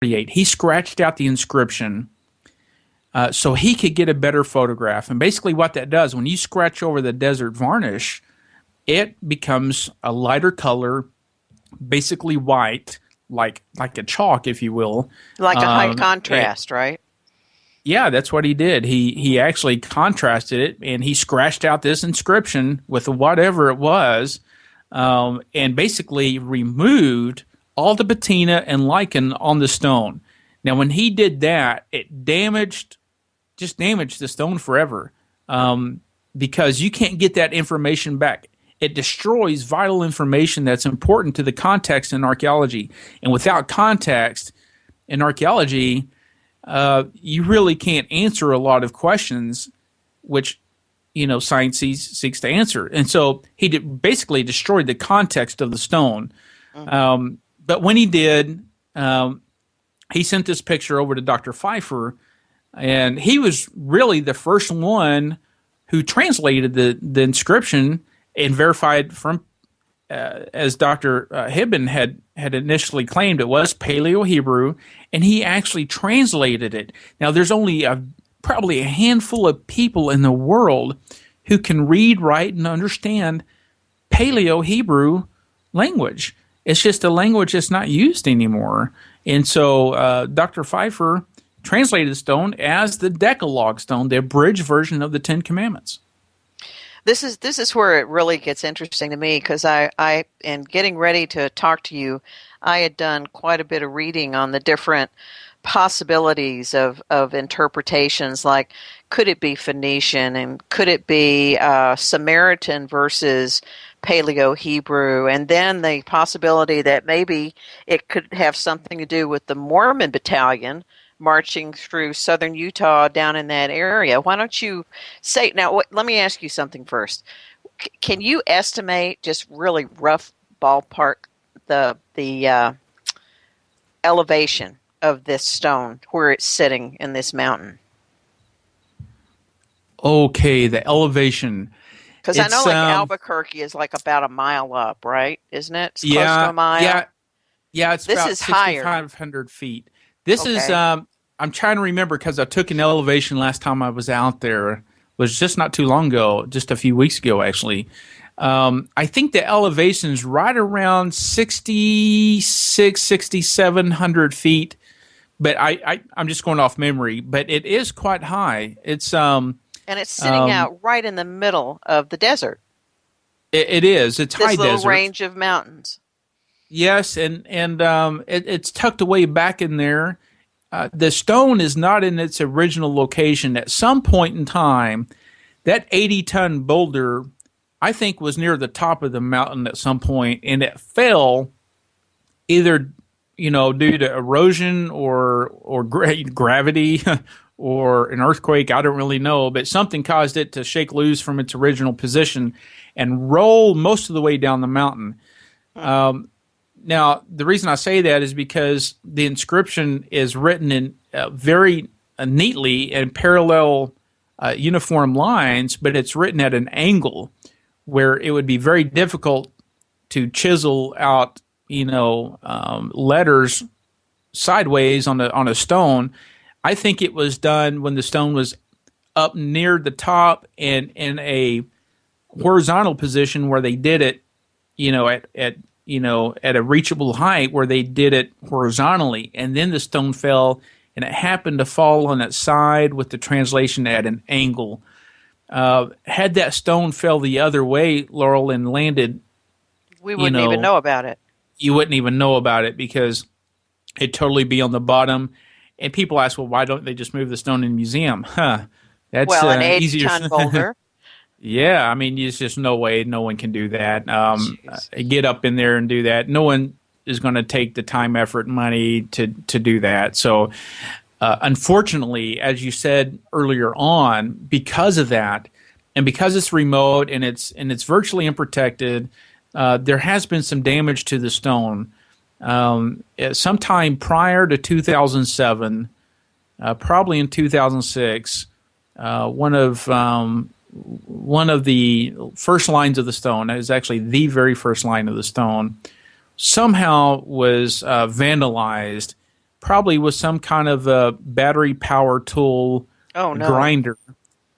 he scratched out the inscription so he could get a better photograph. And basically what that does, when you scratch over the desert varnish, it becomes a lighter color, basically white, like a chalk, if you will. Like a high contrast, right? Yeah, that's what he did. He actually contrasted it, and he scratched out this inscription with whatever it was, and basically removed all the patina and lichen on the stone. Now, when he did that, it damaged the stone forever, because you can't get that information back. It destroys vital information that's important to the context in archaeology. And without context in archaeology, you really can't answer a lot of questions which, science seeks to answer. And so he basically destroyed the context of the stone. Mm-hmm. But when he did, he sent this picture over to Dr. Pfeiffer, and he was really the first one who translated the inscription and verified from, as Dr. Hibben had initially claimed, it was Paleo-Hebrew, and he actually translated it. Now, there's only probably a handful of people in the world who can read, write, and understand Paleo-Hebrew language. It's just a language that's not used anymore. And so Dr. Pfeiffer translated the stone as the Decalogue stone, the abridged version of the Ten Commandments. This is where it really gets interesting to me, because I in getting ready to talk to you, I had done quite a bit of reading on the different possibilities of interpretations, like could it be Phoenician and could it be Samaritan versus Paleo-Hebrew, and then the possibility that maybe it could have something to do with the Mormon battalion marching through southern Utah down in that area. Why don't you say, now let me ask you something first. Can you estimate, just really rough ballpark, the elevation of this stone, where it's sitting in this mountain? Okay, the elevation. Because I know like Albuquerque is like about a mile up, right? Isn't it? It's close to a mile. Yeah, it's this about is higher. 6,500 feet. This is, I'm trying to remember because I took an elevation last time I was out there. It was just not too long ago, just a few weeks ago, actually. I think the elevation's right around 6,700 feet, but I'm just going off memory. But it is quite high. It's and it's sitting out right in the middle of the desert. It is. It's high desert. This little range of mountains. Yes, and it's tucked away back in there. The stone is not in its original location. At some point in time, that 80-ton boulder, I think, was near the top of the mountain at some point, and it fell either, due to erosion or gravity or an earthquake. I don't really know, but something caused it to shake loose from its original position and roll most of the way down the mountain. Now, the reason I say that is because the inscription is written in very neatly in parallel uniform lines, but it's written at an angle where it would be very difficult to chisel out, letters sideways on a stone. I think it was done when the stone was up near the top and in a horizontal position where they did it, at a reachable height where they did it horizontally, and then the stone fell, and it happened to fall on its side with the translation at an angle. Had that stone fell the other way, Laurel, and landed, we wouldn't even know about it. You wouldn't even know about it because it'd totally be on the bottom. And people ask, well, why don't they just move the stone in the museum? That's an easier. 80-ton boulder. Yeah, I mean, there's just no way no one can do that. Get up in there and do that. No one is going to take the time, effort, and money to do that. So, unfortunately, as you said earlier on, because of that, and because it's remote and it's virtually unprotected, there has been some damage to the stone. Sometime prior to 2007, probably in 2006, one of the first lines of the stone, is actually the very first line of the stone, somehow was vandalized probably with some kind of a battery power tool Oh no. grinder,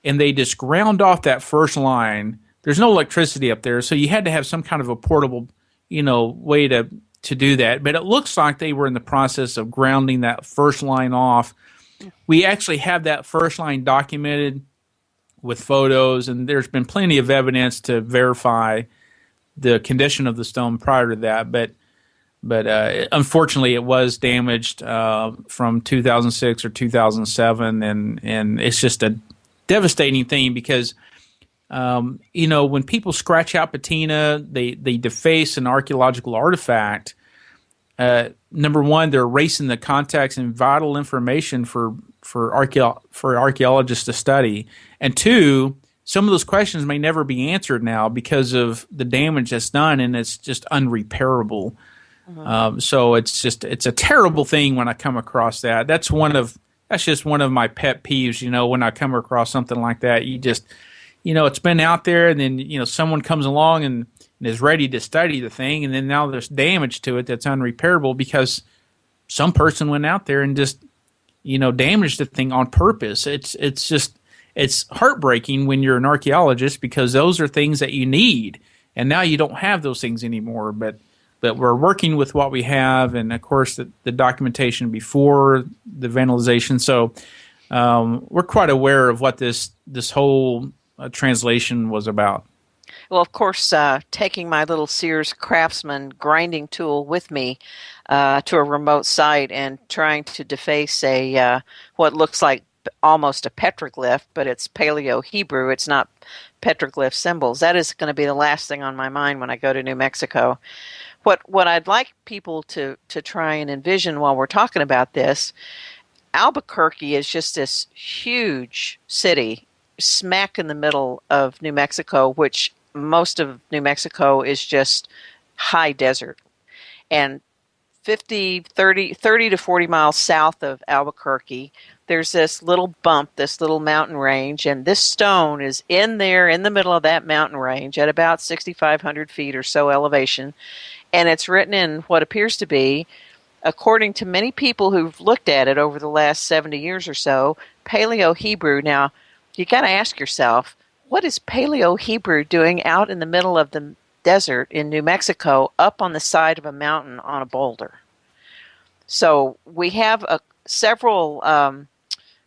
and they just ground off that first line. There's no electricity up there, so you had to have some kind of a portable, way to do that. But it looks like they were in the process of grounding that first line off. We actually have that first line documented with photos, and there's been plenty of evidence to verify the condition of the stone prior to that. But unfortunately, it was damaged from 2006 or 2007, and it's just a devastating thing because when people scratch out patina, they deface an archaeological artifact. Number one, they're erasing the context and vital information for archaeologists to study, and two, some of those questions may never be answered now because of the damage that's done, and it's just unrepairable. So it's a terrible thing when I come across that. That's just one of my pet peeves. When I come across something like that, you just, it's been out there, and then someone comes along and is ready to study the thing, and then now there's damage to it that's unrepairable because some person went out there and just damaged the thing on purpose. It's heartbreaking when you're an archaeologist because those are things that you need, and now you don't have those things anymore. But we're working with what we have, and of course the documentation before the vandalization. So we're quite aware of what this whole translation was about. Well, of course, taking my little Sears Craftsman grinding tool with me to a remote site and trying to deface what looks like almost a petroglyph, but it's Paleo-Hebrew. It's not petroglyph symbols. That is going to be the last thing on my mind when I go to New Mexico. What I'd like people to try and envision while we're talking about this, Albuquerque is just this huge city smack in the middle of New Mexico, which most of New Mexico is just high desert. And 30 to 40 miles south of Albuquerque, there's this little bump, this little mountain range, and this stone is in there in the middle of that mountain range at about 6,500 feet or so elevation. And it's written in what appears to be, according to many people who've looked at it over the last 70 years or so, Paleo-Hebrew. Now, you got to ask yourself, what is Paleo-Hebrew doing out in the middle of the desert in New Mexico up on the side of a mountain on a boulder? So we have several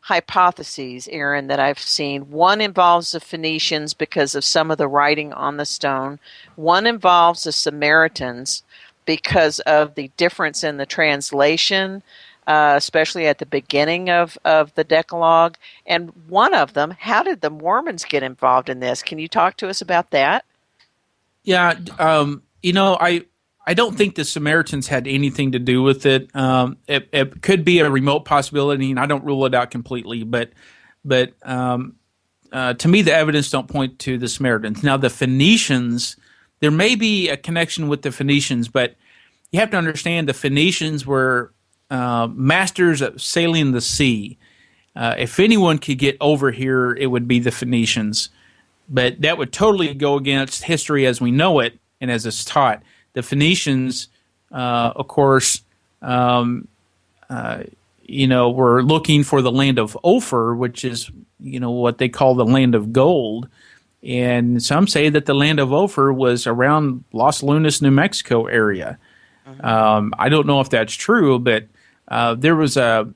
hypotheses, Aaron, that I've seen. One involves the Phoenicians because of some of the writing on the stone. One involves the Samaritans because of the difference in the translation, especially at the beginning of the Decalogue. And one of them, how did the Mormons get involved in this? Can you talk to us about that? Yeah, I don't think the Samaritans had anything to do with it. It could be a remote possibility, and I don't rule it out completely. But to me, the evidence don't point to the Samaritans. Now, the Phoenicians, there may be a connection with the Phoenicians, but you have to understand the Phoenicians were masters of sailing the sea. If anyone could get over here, it would be the Phoenicians. But that would totally go against history as we know it and as it's taught. The Phoenicians, of course, were looking for the land of Ophir, which is, what they call the land of gold. And some say that the land of Ophir was around Los Lunas, New Mexico area. Mm-hmm. I don't know if that's true, but there was a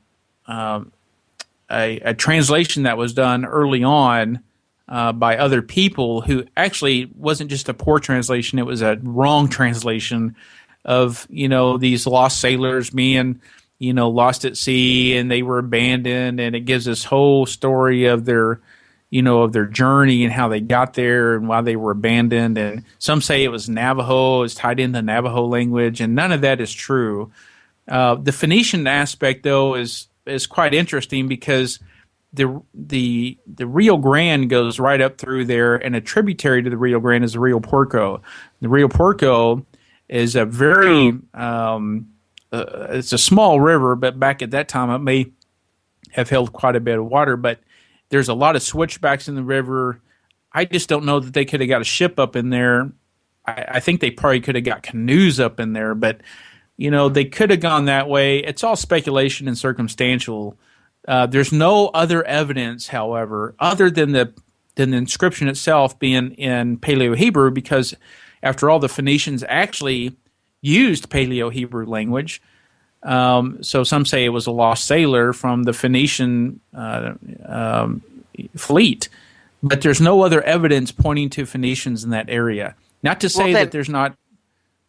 translation that was done early on by other people who actually wasn't just a poor translation, it was a wrong translation of, these lost sailors being, lost at sea and they were abandoned, and it gives this whole story of their journey and how they got there and why they were abandoned. And some say it was Navajo, it's tied into Navajo language, and none of that is true. The Phoenician aspect, though, is quite interesting because the Rio Grande goes right up through there, and a tributary to the Rio Grande is the Rio Porco. The Rio Porco is a very it's a small river, but back at that time it may have held quite a bit of water. But there's a lot of switchbacks in the river. I just don't know that they could have got a ship up in there. I think they probably could have got canoes up in there, but they could have gone that way. It's all speculation and circumstantial. There's no other evidence, however, other than the inscription itself being in Paleo-Hebrew, because after all, the Phoenicians actually used Paleo-Hebrew language. So some say it was a lost sailor from the Phoenician fleet, but there's no other evidence pointing to Phoenicians in that area. Not to say that there's not.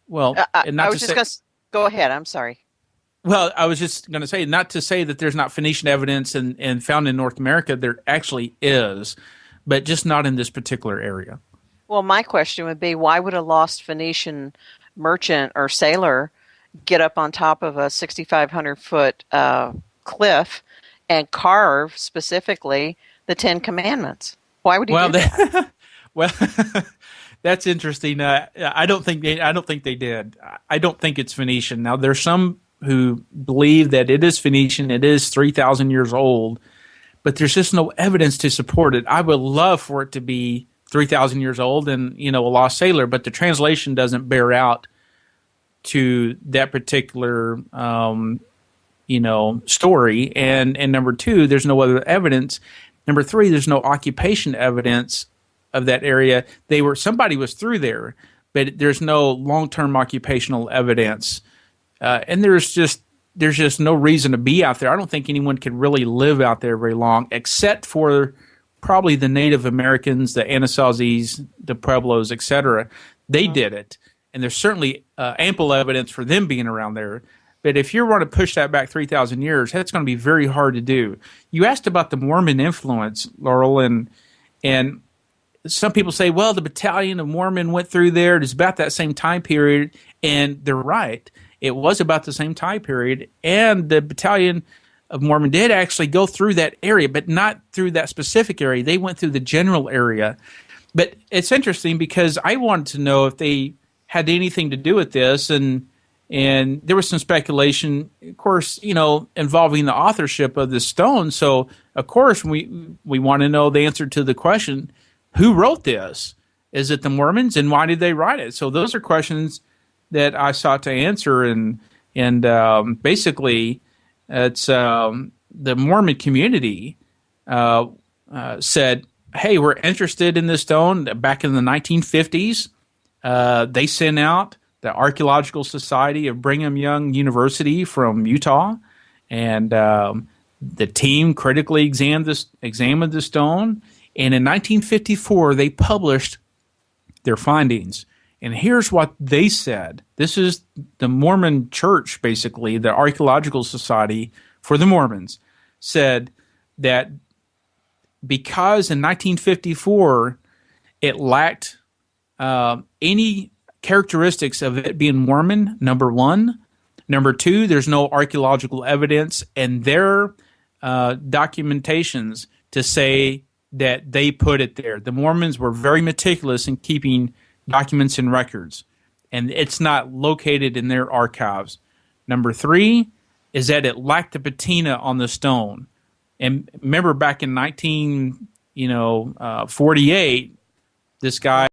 Well, and not I was to just say. going to go ahead. I'm sorry. Well, I was just going to say, not to say that there's not Phoenician evidence and found in North America. There actually is, but just not in this particular area. Well, my question would be, why would a lost Phoenician merchant or sailor get up on top of a 6,500-foot cliff and carve specifically the Ten Commandments? Why would he do that? Well, that's interesting. I don't think they did. I don't think it's Phoenician. Now, there's some who believe that it is Phoenician. It is 3,000 years old, but there's just no evidence to support it. I would love for it to be 3,000 years old and, a lost sailor, but the translation doesn't bear out to that particular, story. And number two, there's no other evidence. Number three, there's no occupation evidence of that area. Somebody was through there, but there's no long-term occupational evidence. And there's just no reason to be out there. I don't think anyone could really live out there very long, except for probably the Native Americans, the Anasazis, the Pueblos, etc. They did it, and there's certainly ample evidence for them being around there. But if you want to push that back 3,000 years, that's going to be very hard to do. You asked about the Mormon influence, Laurel, and some people say, well, the Battalion of Mormon went through there. It's about that same time period, and they're right. It was about the same time period, and the Battalion of Mormon did actually go through that area, but not through that specific area. They went through the general area. But it's interesting because I wanted to know if they had anything to do with this, and there was some speculation, of course, involving the authorship of the stone. So, of course, we want to know the answer to the question, who wrote this? Is it the Mormons, and why did they write it? So those are questions that I sought to answer, and basically, it's the Mormon community said, "Hey, we're interested in this stone." Back in the 1950s, they sent out the Archaeological Society of Brigham Young University from Utah, and the team critically examined the stone. And in 1954, they published their findings. And here's what they said. This is the Mormon Church, basically, the Archaeological Society for the Mormons, said that because in 1954 it lacked any characteristics of it being Mormon, number one. Number two, there's no archaeological evidence, and their documentations to say that they put it there. The Mormons were very meticulous in keeping documents and records, and it's not located in their archives. Number three is that it lacked the patina on the stone. And remember, back in 1948, this guy